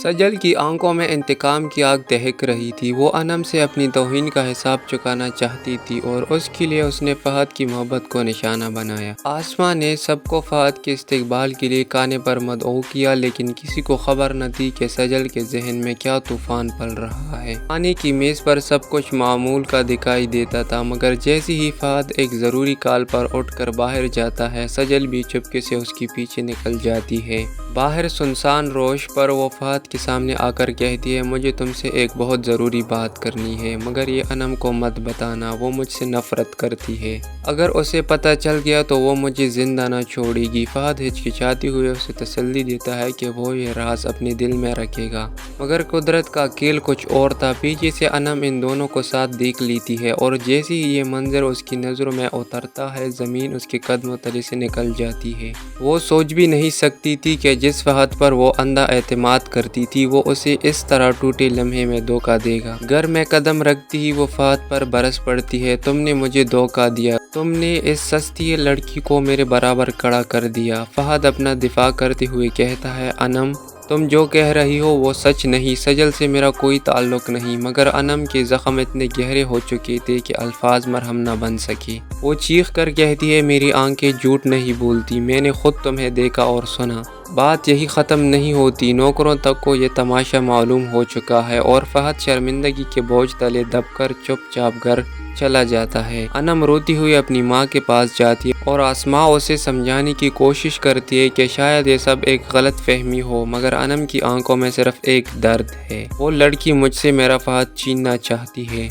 سجل کی آنکھوں میں انتقام کی آگ دہک رہی تھی۔ وہ انم سے اپنی توہین کا حساب چکانا چاہتی تھی اور اس کے لیے اس نے فہد کی محبت کو نشانہ بنایا۔ آسماں نے سب کو فہد کے استقبال کے لیے کانے پر مدعو کیا، لیکن کسی کو خبر نہ تھی کہ سجل کے ذہن میں کیا طوفان پل رہا ہے۔ کھانے کی میز پر سب کچھ معمول کا دکھائی دیتا تھا، مگر جیسے ہی فہد ایک ضروری کال پر اٹھ کر باہر جاتا ہے، سجل بھی چپکے سے اس کے پیچھے نکل جاتی ہے۔ باہر سنسان روش پر وہ فہد کے سامنے آ کر کہتی ہے، مجھے تم سے ایک بہت ضروری بات کرنی ہے، مگر یہ انم کو مت بتانا، وہ مجھ سے نفرت کرتی ہے۔ اگر اسے پتہ چل گیا تو وہ مجھے زندہ نہ چھوڑے گی۔ فہد ہچکچاتے ہوئے اسے تسلی دیتا ہے کہ وہ یہ راز اپنے دل میں رکھے گا، مگر قدرت کا کھیل کچھ اور تھا۔ پیچھے سے انم ان دونوں کو ساتھ دیکھ لیتی ہے اور جیسے ہی یہ منظر اس کی نظروں میں اترتا ہے، زمین اس کے قدموں تلے سے نکل جاتی ہے۔ وہ سوچ بھی نہیں سکتی تھی کہ جس فہد پر وہ اندھا اعتماد کرتی تھی، وہ اسے اس طرح ٹوٹے لمحے میں دھوکہ دے گا۔ گھر میں قدم رکھتی ہی وہ فہد پر برس پڑتی ہے، تم نے مجھے دھوکہ دیا، تم نے اس سستی لڑکی کو میرے برابر کھڑا کر دیا۔ فہد اپنا دفاع کرتے ہوئے کہتا ہے، انم تم جو کہہ رہی ہو وہ سچ نہیں، سجل سے میرا کوئی تعلق نہیں۔ مگر انم کے زخم اتنے گہرے ہو چکے تھے کہ الفاظ مرہم نہ بن سکے۔ وہ چیخ کر کہتی ہے، میری آنکھیں جھوٹ نہیں بولتی، میں نے خود تمہیں دیکھا اور سنا۔ بات یہی ختم نہیں ہوتی، نوکروں تک کو یہ تماشا معلوم ہو چکا ہے اور فہد شرمندگی کے بوجھ تلے دب کر چپ چاپ گھر چلا جاتا ہے۔ انم روتی ہوئی اپنی ماں کے پاس جاتی ہے اور آسماں اسے سمجھانے کی کوشش کرتی ہے کہ شاید یہ سب ایک غلط فہمی ہو، مگر انم کی آنکھوں میں صرف ایک درد ہے، وہ لڑکی مجھ سے میرا فہد چھیننا چاہتی ہے۔